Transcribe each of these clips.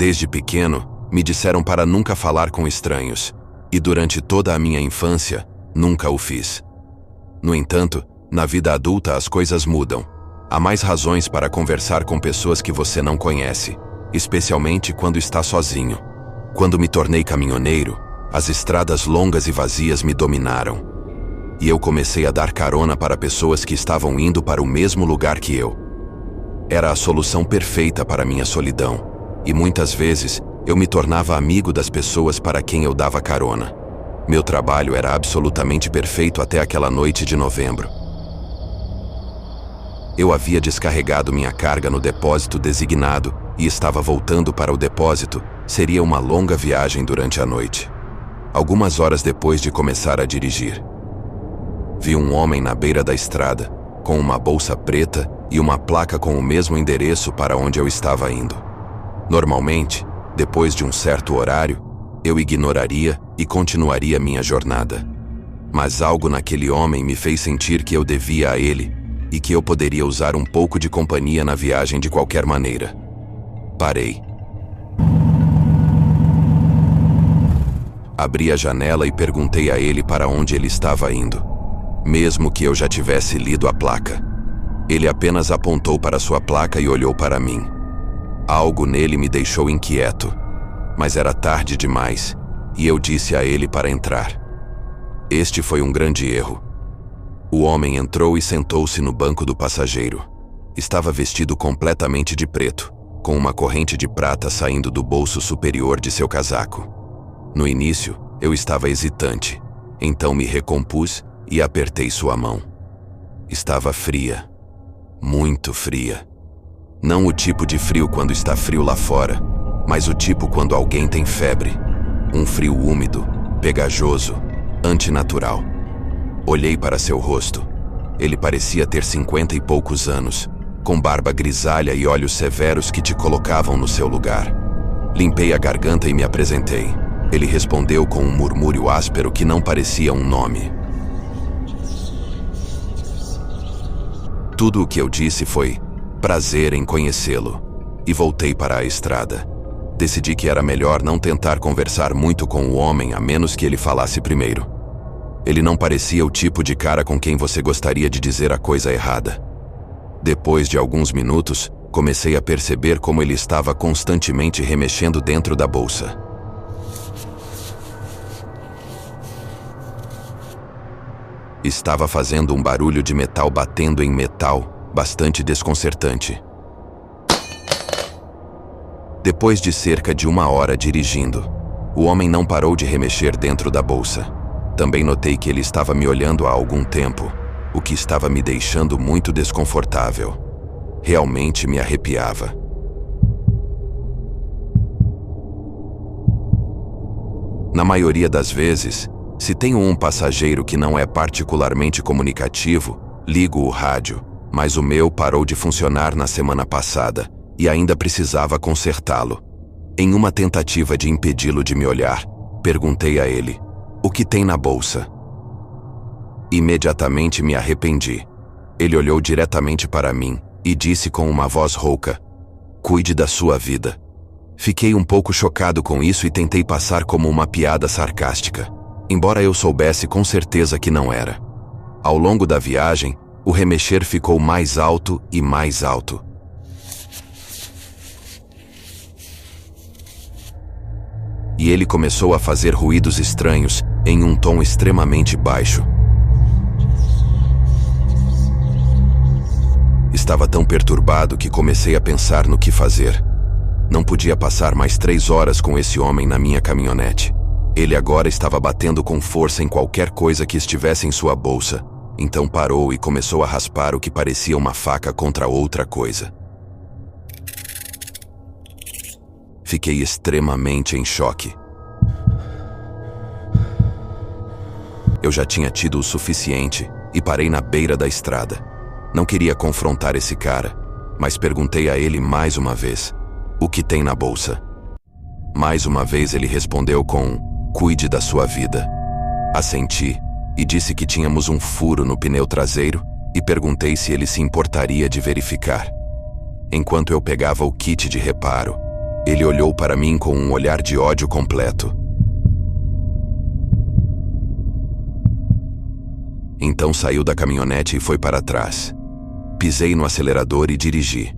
Desde pequeno, me disseram para nunca falar com estranhos, e durante toda a minha infância, nunca o fiz. No entanto, na vida adulta as coisas mudam. Há mais razões para conversar com pessoas que você não conhece, especialmente quando está sozinho. Quando me tornei caminhoneiro, as estradas longas e vazias me dominaram. E eu comecei a dar carona para pessoas que estavam indo para o mesmo lugar que eu. Era a solução perfeita para minha solidão, e muitas vezes eu me tornava amigo das pessoas para quem eu dava carona. Meu trabalho era absolutamente perfeito até aquela noite de novembro. Eu havia descarregado minha carga no depósito designado e estava voltando para o depósito. Seria uma longa viagem durante a noite. Algumas horas depois de começar a dirigir, vi um homem na beira da estrada, com uma bolsa preta e uma placa com o mesmo endereço para onde eu estava indo. Normalmente, depois de um certo horário, eu ignoraria e continuaria minha jornada. Mas algo naquele homem me fez sentir que eu devia a ele e que eu poderia usar um pouco de companhia na viagem de qualquer maneira. Parei. Abri a janela e perguntei a ele para onde ele estava indo, mesmo que eu já tivesse lido a placa. Ele apenas apontou para sua placa e olhou para mim. Algo nele me deixou inquieto, mas era tarde demais, e eu disse a ele para entrar. Este foi um grande erro. O homem entrou e sentou-se no banco do passageiro. Estava vestido completamente de preto, com uma corrente de prata saindo do bolso superior de seu casaco. No início, eu estava hesitante, então me recompus e apertei sua mão. Estava fria, muito fria. Não o tipo de frio quando está frio lá fora, mas o tipo quando alguém tem febre. Um frio úmido, pegajoso, antinatural. Olhei para seu rosto. Ele parecia ter 50 e poucos anos, com barba grisalha e olhos severos que te colocavam no seu lugar. Limpei a garganta e me apresentei. Ele respondeu com um murmúrio áspero que não parecia um nome. Tudo o que eu disse foi, prazer em conhecê-lo, e voltei para a estrada. Decidi que era melhor não tentar conversar muito com o homem a menos que ele falasse primeiro. Ele não parecia o tipo de cara com quem você gostaria de dizer a coisa errada. Depois de alguns minutos, comecei a perceber como ele estava constantemente remexendo dentro da bolsa. Estava fazendo um barulho de metal batendo em metal, bastante desconcertante. Depois de cerca de 1 hora dirigindo, o homem não parou de remexer dentro da bolsa. Também notei que ele estava me olhando há algum tempo, o que estava me deixando muito desconfortável. Realmente me arrepiava. Na maioria das vezes, se tenho um passageiro que não é particularmente comunicativo, ligo o rádio, mas o meu parou de funcionar na semana passada e ainda precisava consertá-lo. Em uma tentativa de impedi-lo de me olhar, perguntei a ele: "O que tem na bolsa?" Imediatamente me arrependi. Ele olhou diretamente para mim e disse com uma voz rouca: "Cuide da sua vida." Fiquei um pouco chocado com isso e tentei passar como uma piada sarcástica, embora eu soubesse com certeza que não era. Ao longo da viagem, o remexer ficou mais alto e mais alto. E ele começou a fazer ruídos estranhos, em um tom extremamente baixo. Estava tão perturbado que comecei a pensar no que fazer. Não podia passar mais 3 horas com esse homem na minha caminhonete. Ele agora estava batendo com força em qualquer coisa que estivesse em sua bolsa. Então parou e começou a raspar o que parecia uma faca contra outra coisa. Fiquei extremamente em choque. Eu já tinha tido o suficiente e parei na beira da estrada. Não queria confrontar esse cara, mas perguntei a ele mais uma vez: "O que tem na bolsa?" Mais uma vez ele respondeu com: "Cuide da sua vida." Assenti e disse que tínhamos um furo no pneu traseiro e perguntei se ele se importaria de verificar. Enquanto eu pegava o kit de reparo, Ele olhou para mim com um olhar de ódio completo. Então saiu da caminhonete e foi para trás. Pisei no acelerador e dirigi.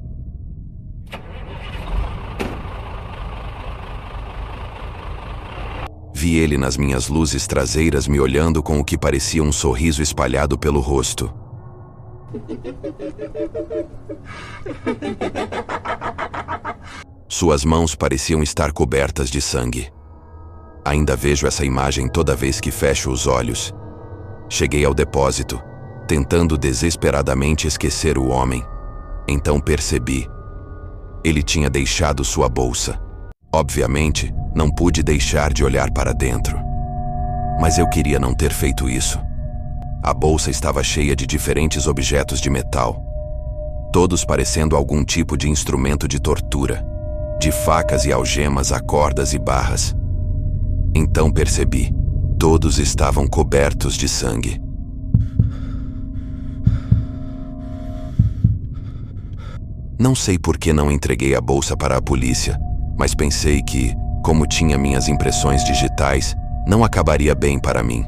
Vi ele nas minhas luzes traseiras me olhando com o que parecia um sorriso espalhado pelo rosto. Suas mãos pareciam estar cobertas de sangue. Ainda vejo essa imagem toda vez que fecho os olhos. Cheguei ao depósito, tentando desesperadamente esquecer o homem. Então percebi. Ele tinha deixado sua bolsa. Obviamente, não pude deixar de olhar para dentro. Mas eu queria não ter feito isso. A bolsa estava cheia de diferentes objetos de metal, todos parecendo algum tipo de instrumento de tortura, de facas e algemas a cordas e barras. Então percebi, todos estavam cobertos de sangue. Não sei por que não entreguei a bolsa para a polícia, mas pensei que, como tinha minhas impressões digitais, não acabaria bem para mim.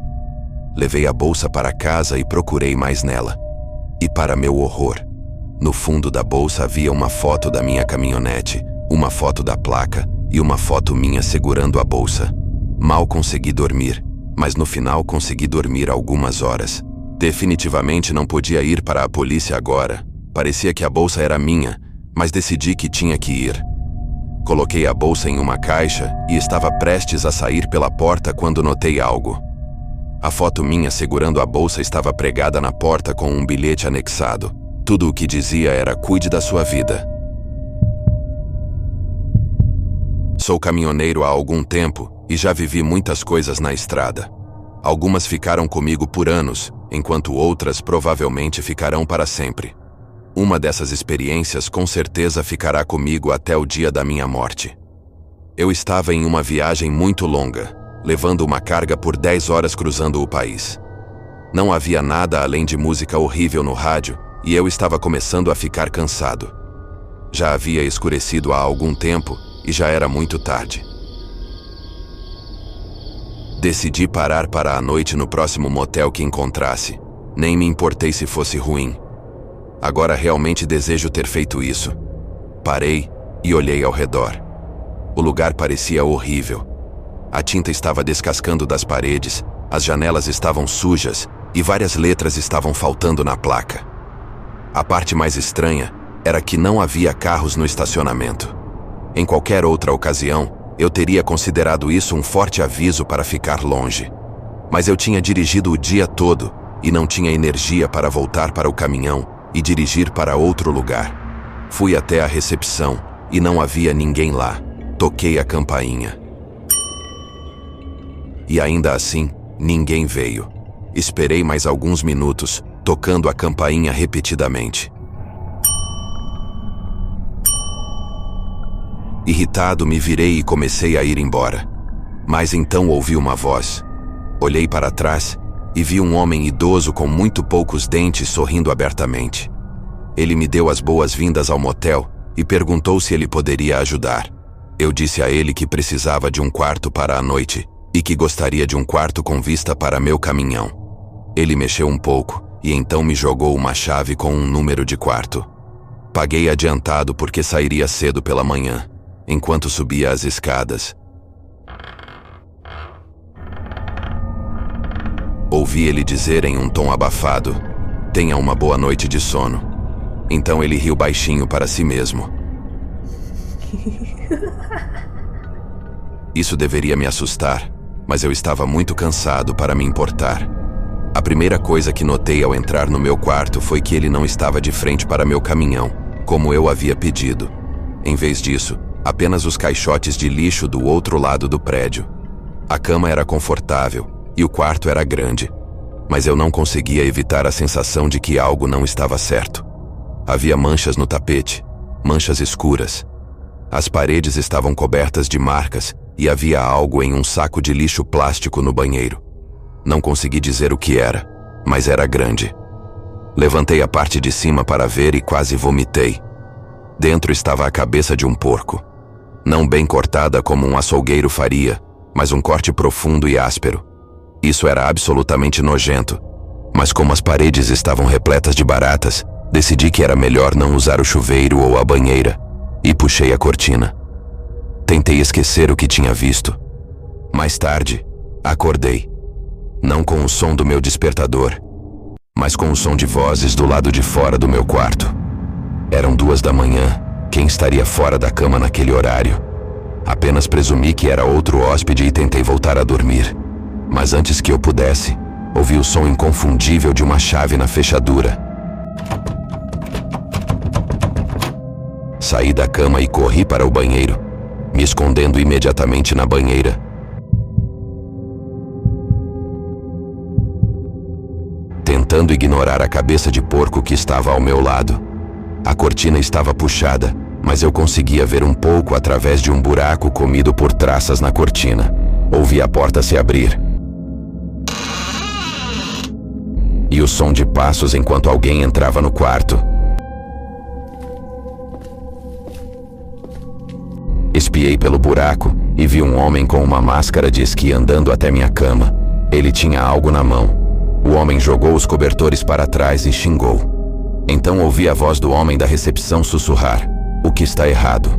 Levei a bolsa para casa e procurei mais nela. E para meu horror, no fundo da bolsa havia uma foto da minha caminhonete, uma foto da placa e uma foto minha segurando a bolsa. Mal consegui dormir, mas no final consegui dormir algumas horas. Definitivamente não podia ir para a polícia agora. Parecia que a bolsa era minha, mas decidi que tinha que ir. Coloquei a bolsa em uma caixa e estava prestes a sair pela porta quando notei algo. A foto minha segurando a bolsa estava pregada na porta com um bilhete anexado. Tudo o que dizia era: cuide da sua vida. Sou caminhoneiro há algum tempo e já vivi muitas coisas na estrada. Algumas ficaram comigo por anos, enquanto outras provavelmente ficarão para sempre. Uma dessas experiências com certeza ficará comigo até o dia da minha morte. Eu estava em uma viagem muito longa, levando uma carga por 10 horas cruzando o país. Não havia nada além de música horrível no rádio e eu estava começando a ficar cansado. Já havia escurecido há algum tempo e já era muito tarde. Decidi parar para a noite no próximo motel que encontrasse. Nem me importei se fosse ruim. Agora realmente desejo ter feito isso. Parei e olhei ao redor. O lugar parecia horrível. A tinta estava descascando das paredes, as janelas estavam sujas e várias letras estavam faltando na placa. A parte mais estranha era que não havia carros no estacionamento. Em qualquer outra ocasião, eu teria considerado isso um forte aviso para ficar longe. Mas eu tinha dirigido o dia todo e não tinha energia para voltar para o caminhão e dirigir para outro lugar. Fui até a recepção e não havia ninguém lá. Toquei a campainha. E ainda assim, ninguém veio. Esperei mais alguns minutos, tocando a campainha repetidamente. Irritado, me virei e comecei a ir embora. Mas então ouvi uma voz. Olhei para trás e vi um homem idoso com muito poucos dentes sorrindo abertamente. Ele me deu as boas-vindas ao motel e perguntou se ele poderia ajudar. Eu disse a ele que precisava de um quarto para a noite e que gostaria de um quarto com vista para meu caminhão. Ele mexeu um pouco e então me jogou uma chave com um número de quarto. Paguei adiantado porque sairia cedo pela manhã, enquanto subia as escadas. Ouvi ele dizer em um tom abafado: "Tenha uma boa noite de sono." Então ele riu baixinho para si mesmo. Isso deveria me assustar, mas eu estava muito cansado para me importar. A primeira coisa que notei ao entrar no meu quarto foi que ele não estava de frente para meu caminhão, como eu havia pedido. Em vez disso, apenas os caixotes de lixo do outro lado do prédio. A cama era confortável e o quarto era grande, mas eu não conseguia evitar a sensação de que algo não estava certo. Havia manchas no tapete, manchas escuras. As paredes estavam cobertas de marcas e havia algo em um saco de lixo plástico no banheiro. Não consegui dizer o que era, mas era grande. Levantei a parte de cima para ver e quase vomitei. Dentro estava a cabeça de um porco. Não bem cortada como um açougueiro faria, mas um corte profundo e áspero. Isso era absolutamente nojento. Mas como as paredes estavam repletas de baratas, decidi que era melhor não usar o chuveiro ou a banheira, e puxei a cortina. Tentei esquecer o que tinha visto. Mais tarde, acordei. Não com o som do meu despertador, mas com o som de vozes do lado de fora do meu quarto. Eram 2 da manhã. Quem estaria fora da cama naquele horário? Apenas presumi que era outro hóspede e tentei voltar a dormir. Mas antes que eu pudesse, ouvi o som inconfundível de uma chave na fechadura. Saí da cama e corri para o banheiro, me escondendo imediatamente na banheira. Tentando ignorar a cabeça de porco que estava ao meu lado. A cortina estava puxada, mas eu conseguia ver um pouco através de um buraco comido por traças na cortina. Ouvi a porta se abrir. E o som de passos enquanto alguém entrava no quarto. Espiei pelo buraco e vi um homem com uma máscara de esqui andando até minha cama. Ele tinha algo na mão. O homem jogou os cobertores para trás e xingou. Então ouvi a voz do homem da recepção sussurrar: "O que está errado?"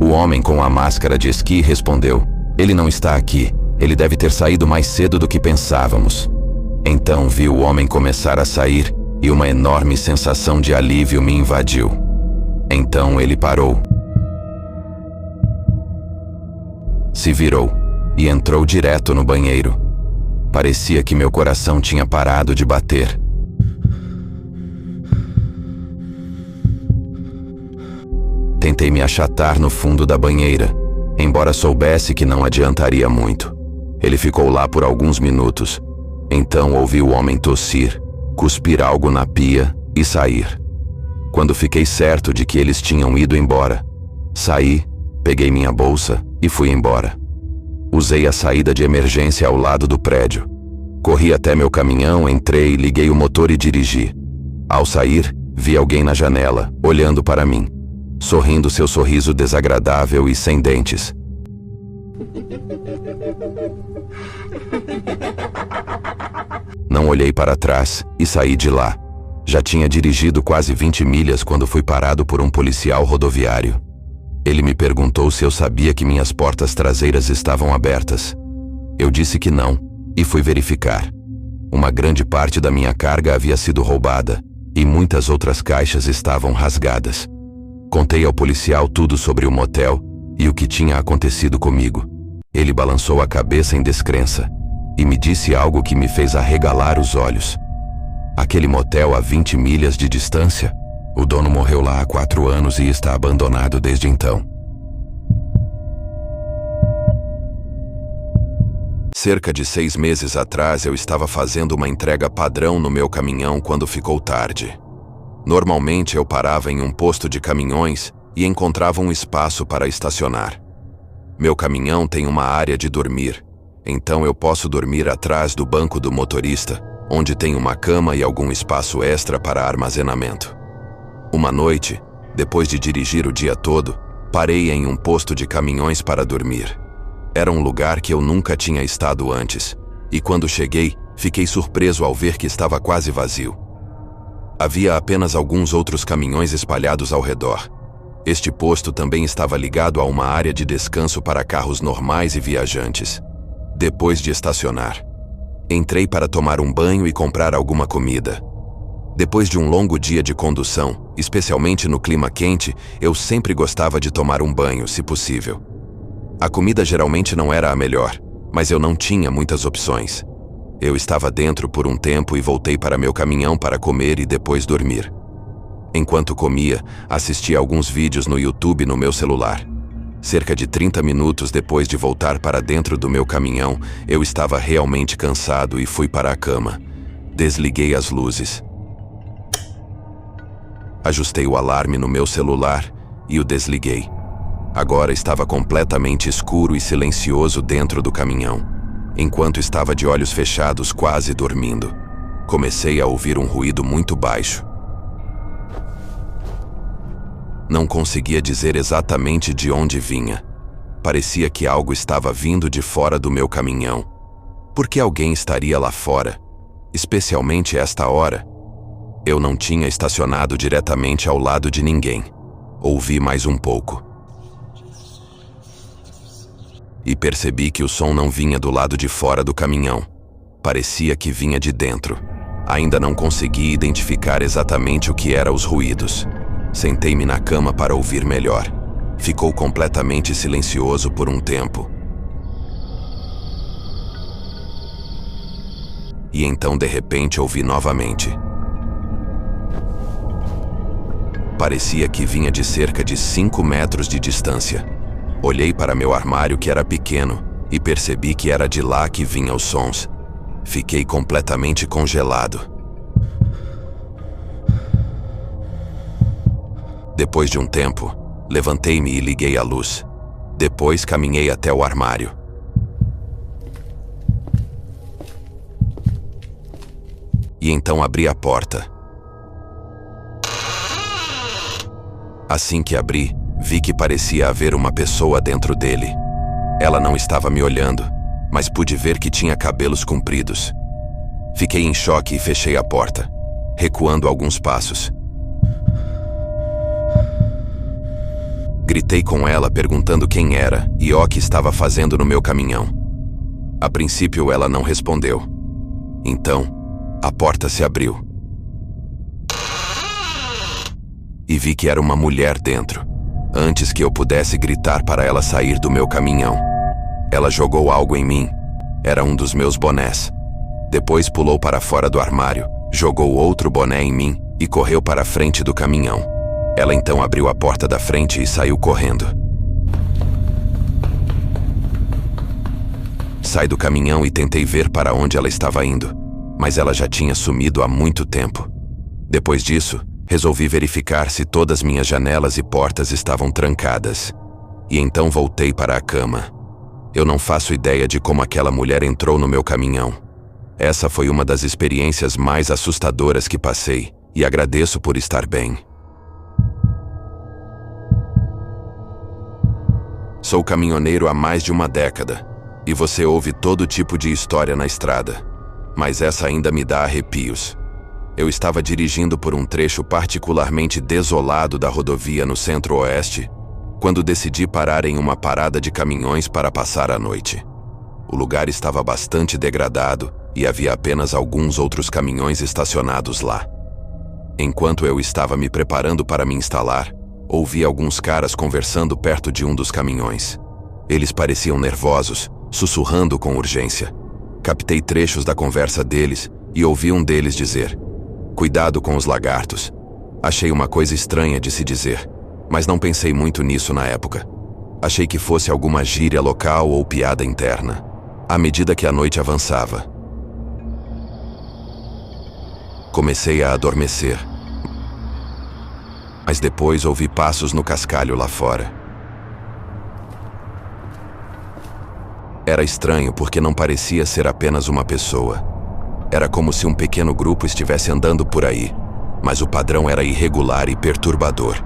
O homem com a máscara de esqui respondeu: "Ele não está aqui. Ele deve ter saído mais cedo do que pensávamos." Então vi o homem começar a sair e uma enorme sensação de alívio me invadiu. Então ele parou. Se virou e entrou direto no banheiro. Parecia que meu coração tinha parado de bater. Tentei me achatar no fundo da banheira, embora soubesse que não adiantaria muito. Ele ficou lá por alguns minutos. Então ouvi o homem tossir, cuspir algo na pia e sair. Quando fiquei certo de que eles tinham ido embora, saí, peguei minha bolsa e fui embora. Usei a saída de emergência ao lado do prédio. Corri até meu caminhão, entrei, liguei o motor e dirigi. Ao sair, vi alguém na janela, olhando para mim, sorrindo seu sorriso desagradável e sem dentes. Não olhei para trás e saí de lá. Já tinha dirigido quase 20 milhas quando fui parado por um policial rodoviário. Ele me perguntou se eu sabia que minhas portas traseiras estavam abertas. Eu disse que não e fui verificar. Uma grande parte da minha carga havia sido roubada e muitas outras caixas estavam rasgadas. Contei ao policial tudo sobre o motel e o que tinha acontecido comigo. Ele balançou a cabeça em descrença e me disse algo que me fez arregalar os olhos. Aquele motel a 20 milhas de distância? O dono morreu lá há 4 anos e está abandonado desde então. Cerca de 6 meses atrás eu estava fazendo uma entrega padrão no meu caminhão quando ficou tarde. Normalmente eu parava em um posto de caminhões e encontrava um espaço para estacionar. Meu caminhão tem uma área de dormir, então eu posso dormir atrás do banco do motorista, onde tem uma cama e algum espaço extra para armazenamento. Uma noite, depois de dirigir o dia todo, parei em um posto de caminhões para dormir. Era um lugar que eu nunca tinha estado antes, e quando cheguei, fiquei surpreso ao ver que estava quase vazio. Havia apenas alguns outros caminhões espalhados ao redor. Este posto também estava ligado a uma área de descanso para carros normais e viajantes. Depois de estacionar, entrei para tomar um banho e comprar alguma comida. Depois de um longo dia de condução, especialmente no clima quente, eu sempre gostava de tomar um banho, se possível. A comida geralmente não era a melhor, mas eu não tinha muitas opções. Eu estava dentro por um tempo e voltei para meu caminhão para comer e depois dormir. Enquanto comia, assisti alguns vídeos no YouTube no meu celular. Cerca de 30 minutos depois de voltar para dentro do meu caminhão, eu estava realmente cansado e fui para a cama. Desliguei as luzes. Ajustei o alarme no meu celular e o desliguei. Agora estava completamente escuro e silencioso dentro do caminhão. Enquanto estava de olhos fechados, quase dormindo, comecei a ouvir um ruído muito baixo. Não conseguia dizer exatamente de onde vinha. Parecia que algo estava vindo de fora do meu caminhão. Por que alguém estaria lá fora? Especialmente esta hora? Eu não tinha estacionado diretamente ao lado de ninguém. Ouvi mais um pouco. E percebi que o som não vinha do lado de fora do caminhão. Parecia que vinha de dentro. Ainda não consegui identificar exatamente o que eram os ruídos. Sentei-me na cama para ouvir melhor. Ficou completamente silencioso por um tempo. E então, de repente, ouvi novamente. Parecia que vinha de cerca de 5 metros de distância. Olhei para meu armário, que era pequeno, e percebi que era de lá que vinham os sons. Fiquei completamente congelado. Depois de um tempo, levantei-me e liguei a luz. Depois caminhei até o armário. E então abri a porta. Assim que abri, vi que parecia haver uma pessoa dentro dele. Ela não estava me olhando, mas pude ver que tinha cabelos compridos. Fiquei em choque e fechei a porta, recuando alguns passos. Gritei com ela perguntando quem era e o que estava fazendo no meu caminhão. A princípio ela não respondeu. Então, a porta se abriu. E vi que era uma mulher dentro, antes que eu pudesse gritar para ela sair do meu caminhão. Ela jogou algo em mim. Era um dos meus bonés. Depois pulou para fora do armário, jogou outro boné em mim e correu para a frente do caminhão. Ela então abriu a porta da frente e saiu correndo. Saí do caminhão e tentei ver para onde ela estava indo, mas ela já tinha sumido há muito tempo. Depois disso, resolvi verificar se todas minhas janelas e portas estavam trancadas. E então voltei para a cama. Eu não faço ideia de como aquela mulher entrou no meu caminhão. Essa foi uma das experiências mais assustadoras que passei, e agradeço por estar bem. Sou caminhoneiro há mais de uma década, e você ouve todo tipo de história na estrada. Mas essa ainda me dá arrepios. Eu estava dirigindo por um trecho particularmente desolado da rodovia no centro-oeste, quando decidi parar em uma parada de caminhões para passar a noite. O lugar estava bastante degradado e havia apenas alguns outros caminhões estacionados lá. Enquanto eu estava me preparando para me instalar, ouvi alguns caras conversando perto de um dos caminhões. Eles pareciam nervosos, sussurrando com urgência. Captei trechos da conversa deles e ouvi um deles dizer: "Cuidado com os lagartos." Achei uma coisa estranha de se dizer, mas não pensei muito nisso na época. Achei que fosse alguma gíria local ou piada interna. À medida que a noite avançava, comecei a adormecer. Mas depois ouvi passos no cascalho lá fora. Era estranho porque não parecia ser apenas uma pessoa. Era como se um pequeno grupo estivesse andando por aí, mas o padrão era irregular e perturbador.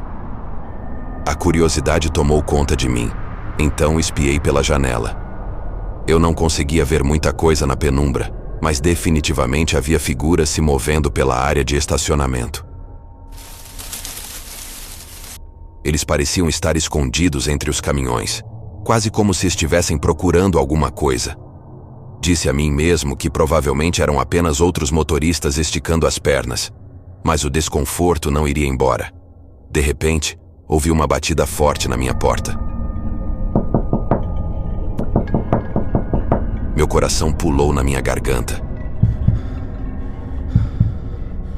A curiosidade tomou conta de mim, então espiei pela janela. Eu não conseguia ver muita coisa na penumbra, mas definitivamente havia figuras se movendo pela área de estacionamento. Eles pareciam estar escondidos entre os caminhões, quase como se estivessem procurando alguma coisa. Disse a mim mesmo que provavelmente eram apenas outros motoristas esticando as pernas, mas o desconforto não iria embora. De repente, ouvi uma batida forte na minha porta. Meu coração pulou na minha garganta.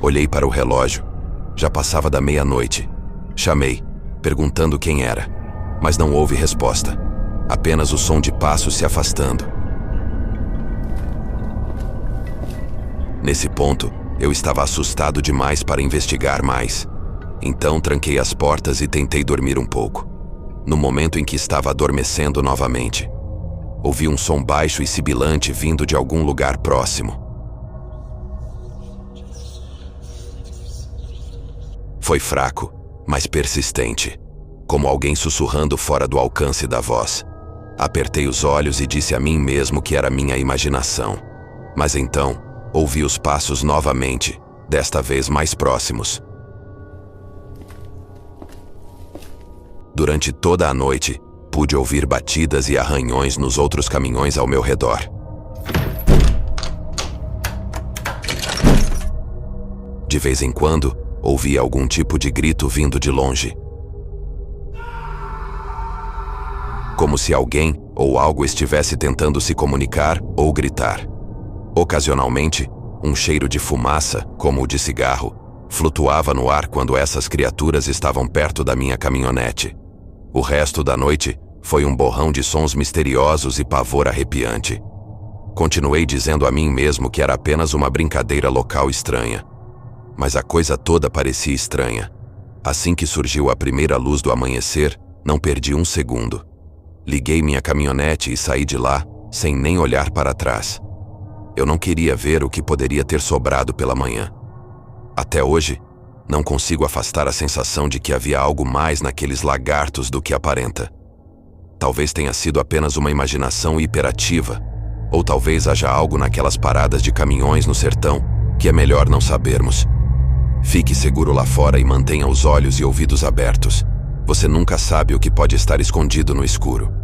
Olhei para o relógio. Já passava da meia-noite. Chamei, perguntando quem era, mas não houve resposta. Apenas o som de passos se afastando. Nesse ponto, eu estava assustado demais para investigar mais. Então tranquei as portas e tentei dormir um pouco. No momento em que estava adormecendo novamente, ouvi um som baixo e sibilante vindo de algum lugar próximo. Foi fraco, mas persistente, como alguém sussurrando fora do alcance da voz. Apertei os olhos e disse a mim mesmo que era minha imaginação. Mas então, ouvi os passos novamente, desta vez mais próximos. Durante toda a noite, pude ouvir batidas e arranhões nos outros caminhões ao meu redor. De vez em quando, ouvia algum tipo de grito vindo de longe. Como se alguém ou algo estivesse tentando se comunicar ou gritar. Ocasionalmente, um cheiro de fumaça, como o de cigarro, flutuava no ar quando essas criaturas estavam perto da minha caminhonete. O resto da noite foi um borrão de sons misteriosos e pavor arrepiante. Continuei dizendo a mim mesmo que era apenas uma brincadeira local estranha. Mas a coisa toda parecia estranha. Assim que surgiu a primeira luz do amanhecer, não perdi um segundo. Liguei minha caminhonete e saí de lá, sem nem olhar para trás. Eu não queria ver o que poderia ter sobrado pela manhã. Até hoje, não consigo afastar a sensação de que havia algo mais naqueles lagartos do que aparenta. Talvez tenha sido apenas uma imaginação hiperativa, ou talvez haja algo naquelas paradas de caminhões no sertão que é melhor não sabermos. Fique seguro lá fora e mantenha os olhos e ouvidos abertos. Você nunca sabe o que pode estar escondido no escuro.